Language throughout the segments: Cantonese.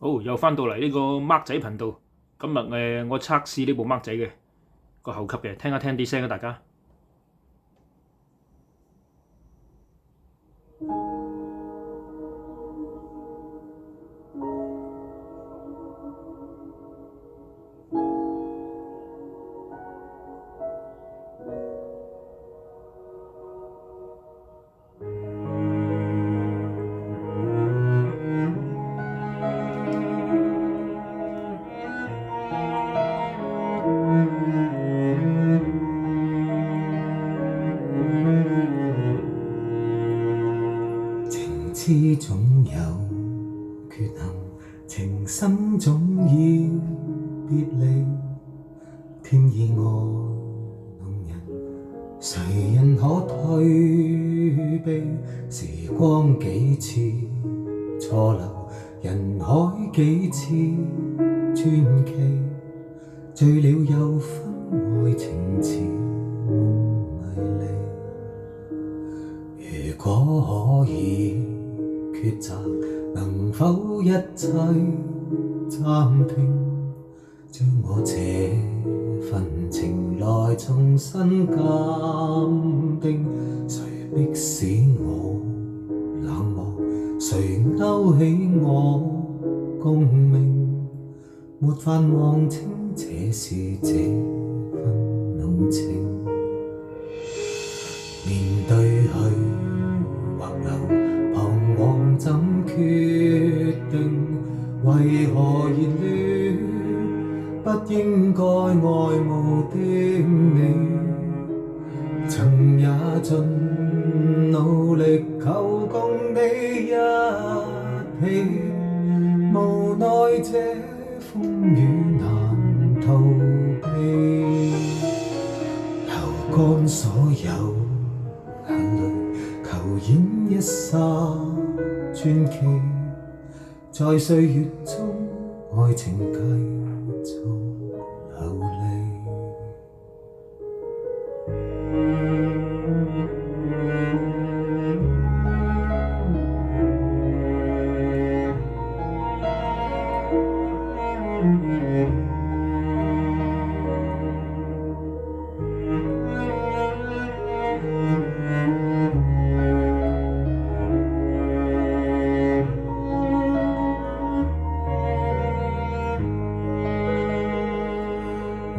好，又翻到嚟呢個 Mark 仔頻道。今日我測試呢部 Mark 仔嘅個後級嘅，聽一聽啲聲啊，大家。情痴總有缺陷，情深總要別離。天意愛弄人，誰人可退避？時光幾次錯流，人海幾次傳奇，醉了又分愛情似夢迷離。如果可以抉擇，能否一切暫停，將我這份情來重新鑑定？誰迫使我冷漠？誰勾起我共鳴？沒法望清這是這份濃情。面對去或留，彷徨怎決定？為何熱戀不應該愛慕的你？曾也盡努力求共你一起，無奈這風雨難逃避，流乾所有眼淚，求演一剎傳奇，在歲月中愛情繼續流離。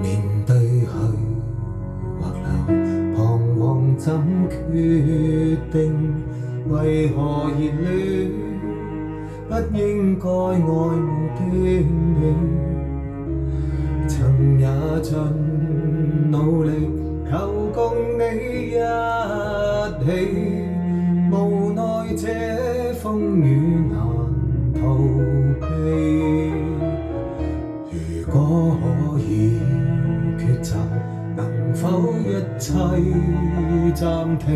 面對去或留，彷徨怎決定？為何熱戀不應該愛慕的你？曾也盡努力求共你一起，無奈這風雨難逃避。如果可以抉擇，能否一切暫停？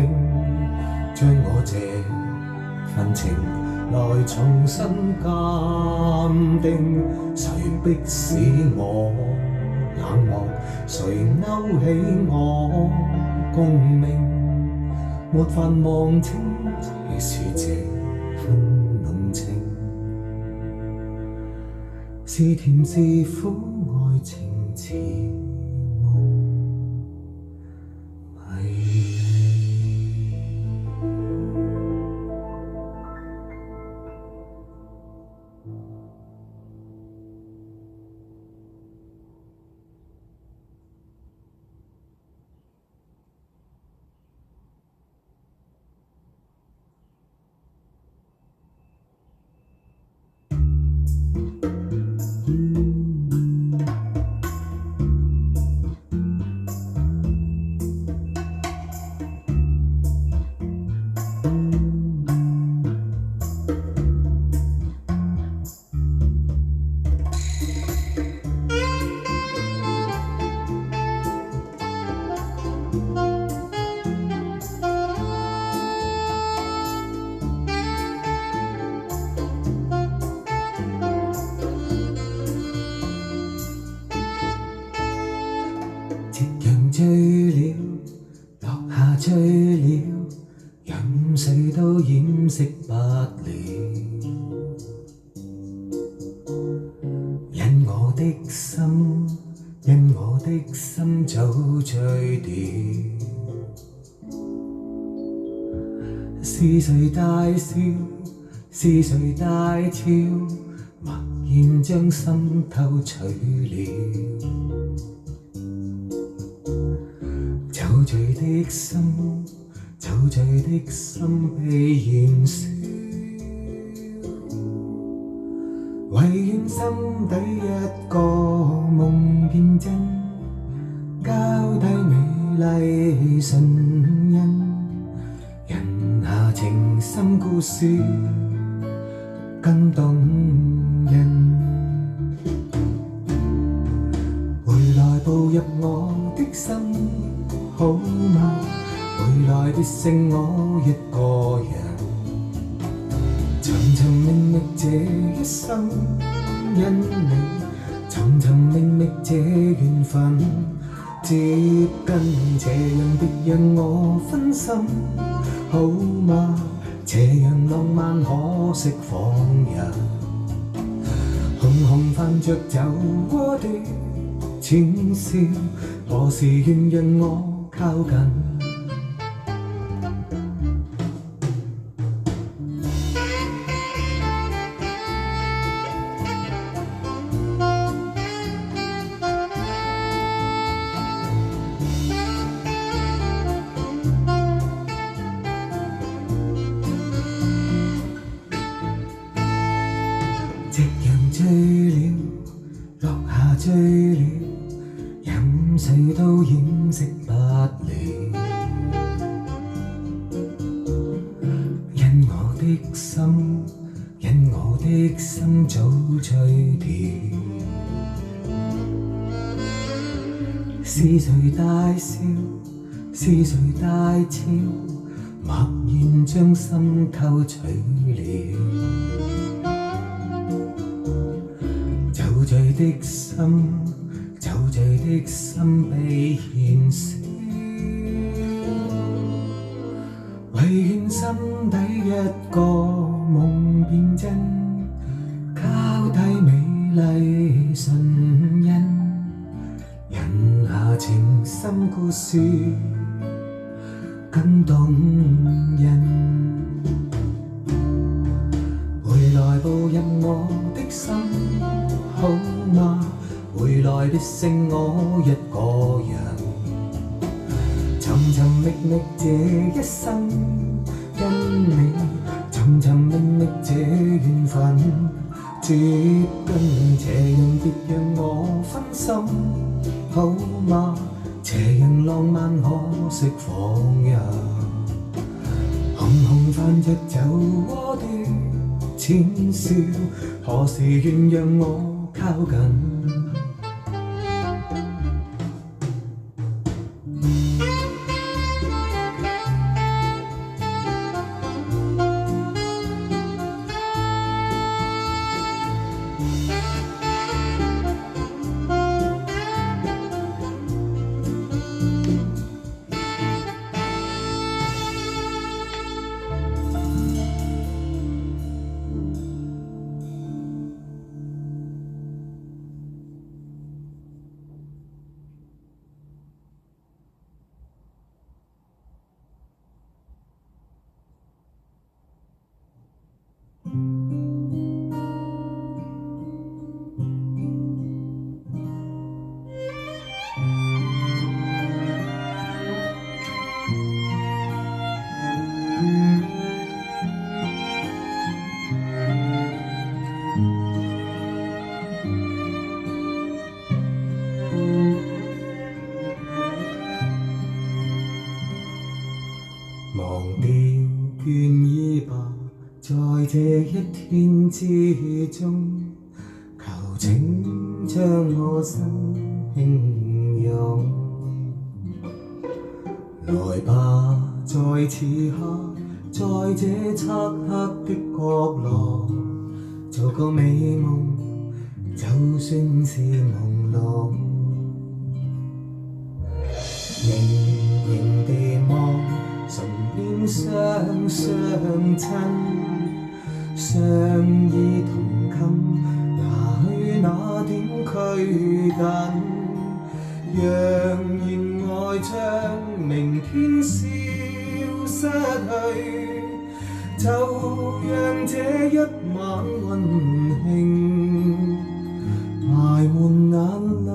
將我這份情來重新鑑定？誰迫使我冷漠？誰勾起我共鳴？沒法望清這是這份濃情，是甜是苦，愛情似夢迷離。夕陽醉了，落下醉了，任誰都掩飾不了。的心，因我的心早醉掉。是誰大笑？是誰大俏？默然將心偷取了。酒醉的心，酒醉的心被燃燒。唯願心底一個夢變真，交替美麗唇印。人下情深故事更動人。回來步入我的心，好嗎？回來別剩我一個人。尋尋覓覓這一生，因你尋尋覓覓這緣分，接近這樣別讓我分心，好嗎？這樣浪漫可惜放人，紅紅泛着酒窩的淺笑，何時願讓我靠近？夕陽醉了，落下醉了，任誰都掩飾不了。因我的心，因我的心早醉掉。是誰大笑？是誰大俏？默然將心偷取了。酒醉的心，酒醉的心被燃燒。唯願心底一個夢變真，交替美麗唇印。人下情深故事更動人。回來步入我的心，好嗎？回來別剩我一個人。尋尋覓覓這一生，因你尋尋覓覓這緣分，接近這樣別讓我分心，好嗎？這樣浪漫可惜放任，紅紅泛着酒窩的淺笑，何時願讓我靠近？忘掉倦意吧，在這一天之中，求請將我心輕擁。來吧，在此刻，在這漆黑的角落，做個美夢，就算是朦朧。凝凝地望，唇邊雙雙親，相依同衾，拿去那點距緊，讓言外將明天消失去，就讓這一晚溫馨埋滿眼淚。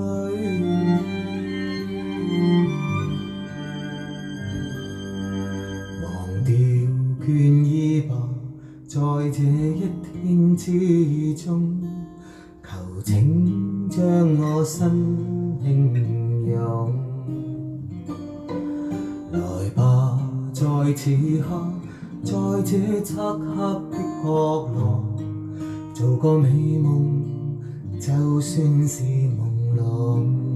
忘掉倦意吧，在這一天之中，求請將我身輕擁。來吧，在此刻，在這漆黑的角落，做個美夢，就算是朦朧。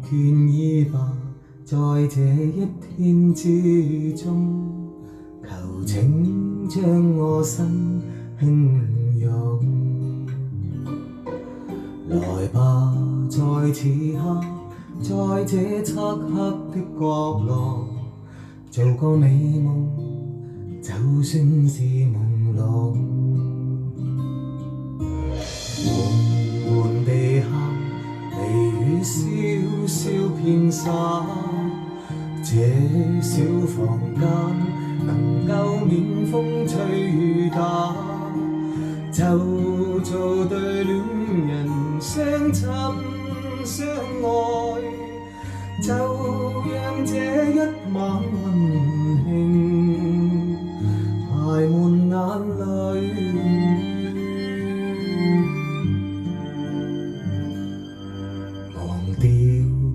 倦意吧，在這一天之中，求請將我身輕擁。來吧，在此刻，在這漆黑的角落，做個美夢，就算是朦朧。緩緩地下，微雨蕭蕭遍灑，這小房間能夠免風吹雨打，就做對戀人相親相愛，就讓這一晚溫馨埋滿眼淚。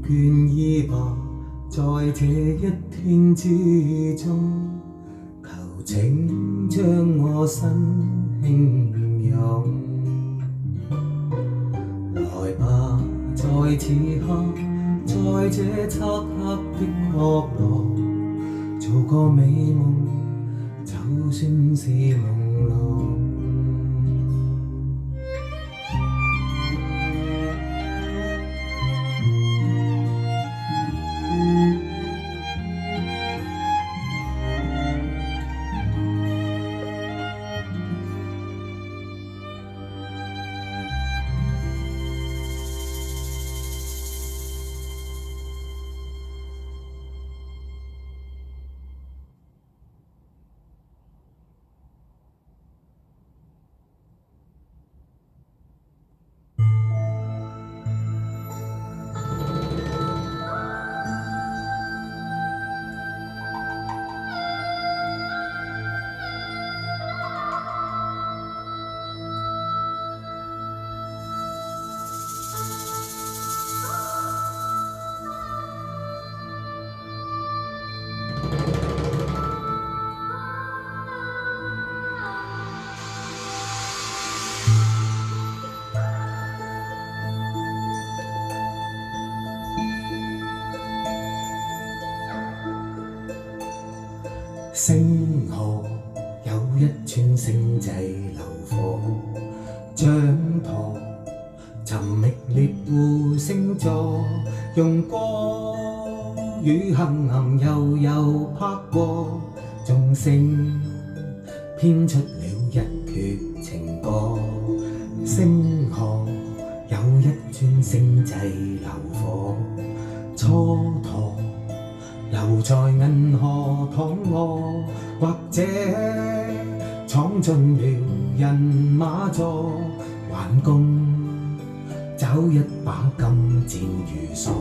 倦意吧，在這一天之中，求請將我身輕擁。來吧，在此刻，在這漆黑的角落，做個美夢，就算是朦朧。星河有一串星際流火，掌舵尋覓獵戶星座，用歌與行行悠悠拍和，眾聲編出了一闕情歌。星河有一串星際流火，蹉跎留在銀河躺臥，或者闖進了人馬座，頑共找一把金箭如鎖。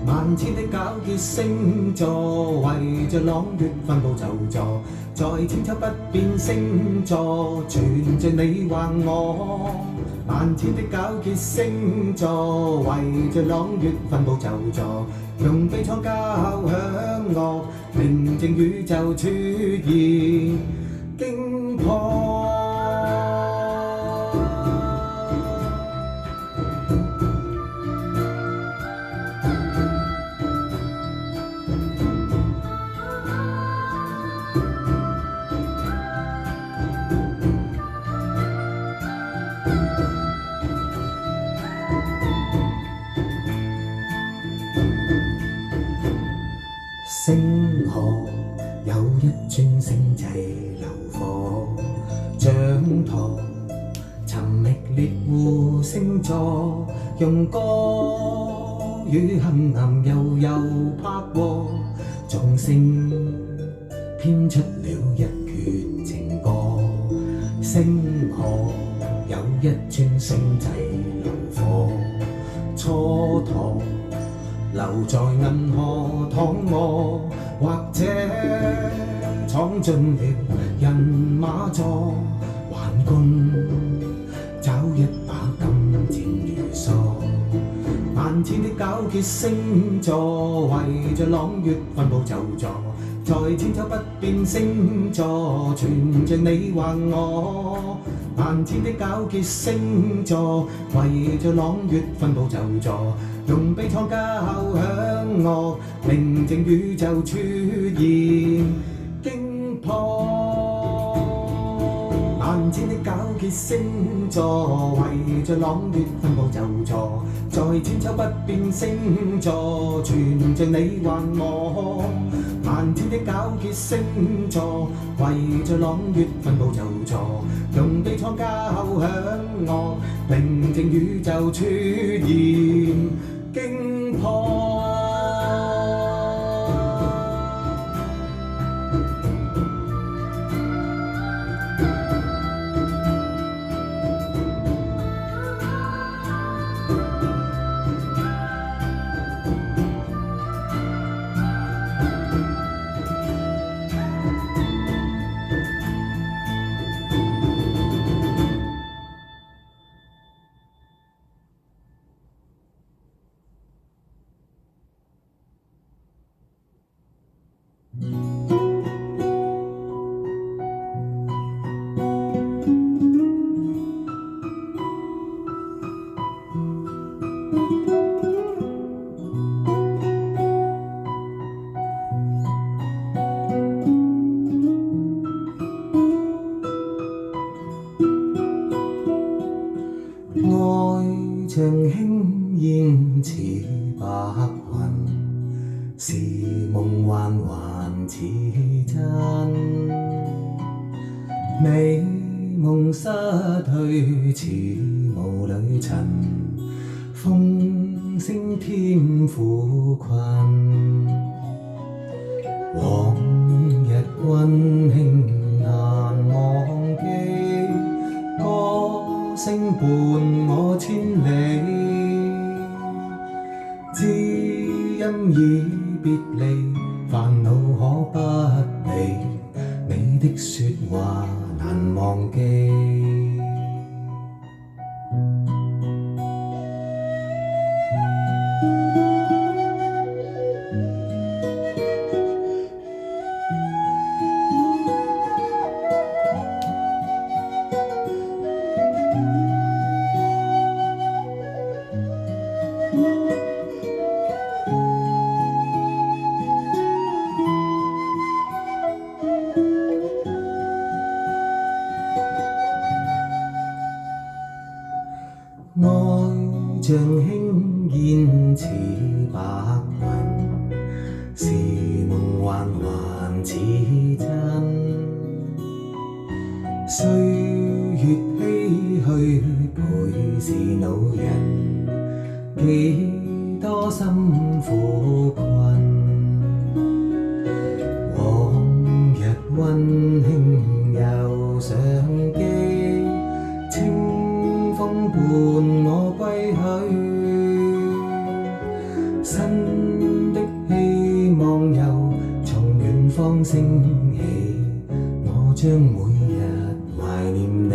萬千的皎潔星座，圍着朗月分佈就座，在千秋不變星座，存着你或我。萬千的皎潔星座，圍着朗月分佈就座，用悲愴交響樂，寧靜宇宙出現驚破。途，尋覓獵戶星座，用歌與杏林悠悠拍和，眾聲編出了一闕情歌。星河有一尊星際流火，蹉跎留在銀河躺臥，或者闖進了人馬座，頑棍找一把金箭如梭。萬千的糾結星座，圍着朗月分佈就座，在千秋不變星座，存着你或我。萬千的糾結星座，圍着朗月分佈就座，用悲愴交響樂，寧靜宇宙出現驚破。萬千的糾結星座，圍着朗月分佈就座，在千秋不變星座，存着你或我。萬千的糾結星座，圍着朗月分佈就座，用悲愴交響樂，寧靜宇宙出現驚破。愛像輕煙似白雲，是夢幻還似真。美夢失去似霧裏塵，風聲添苦困。往日溫馨難忘記，歌聲伴我千里，知因已別離，煩惱可不理，你的説話難忘記。愛像輕煙似白雲，是夢幻還似真。歲月唏噓倍是惱人，幾多心苦困。往日溫馨又想記，清風伴我歸去，新的希望又從遠方升起，我將每日懷念你。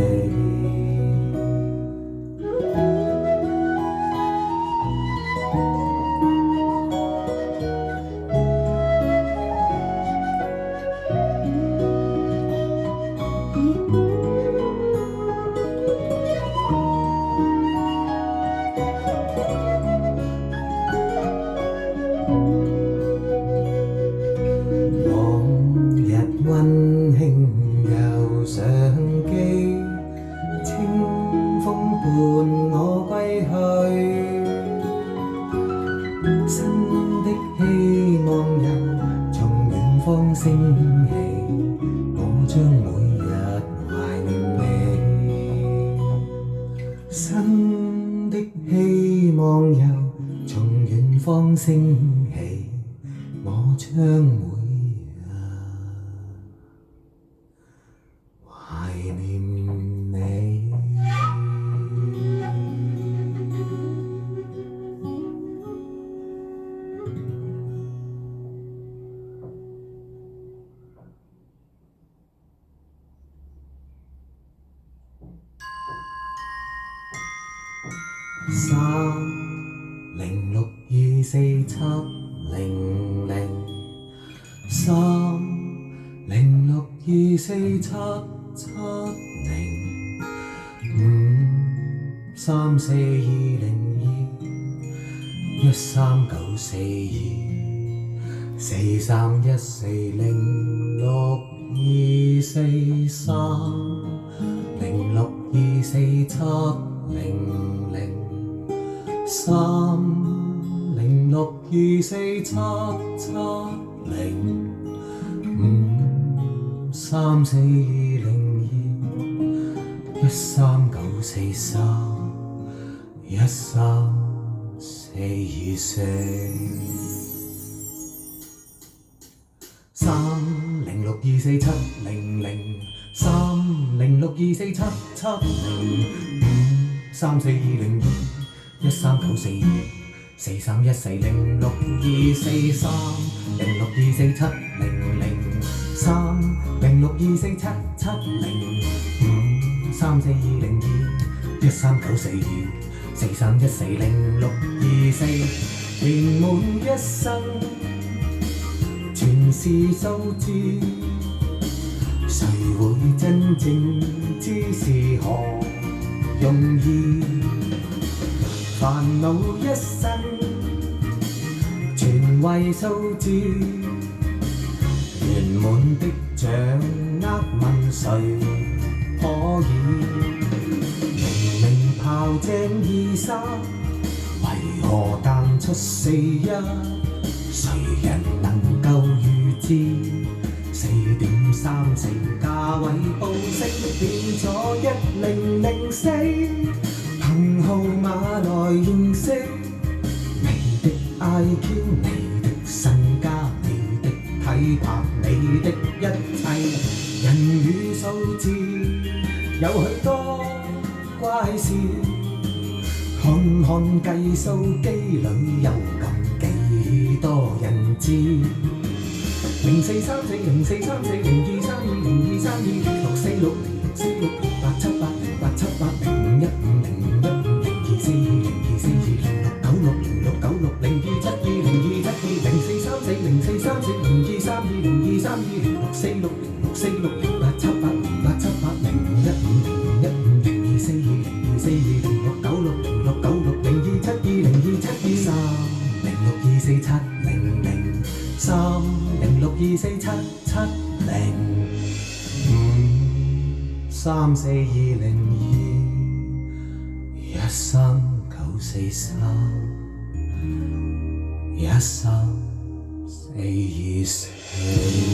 溫馨又想記，清風伴我歸去，新的希望又從遠方升起，我將每日懷念你。光升起我將會懷念你。填滿一生全是數字，誰會真正知是何用意？煩惱一生全為數字，圓滿的掌握問誰可以？明明炮正二三，為何彈出41？誰人能夠預知？4.34價位報升變咗1004，憑號碼來認識你的 IQ、你的身家、你的體魄、你的一切。人與數字有許多怪事，看看計數機裏有咁幾多人知？0434043202320232646064609460687813943139424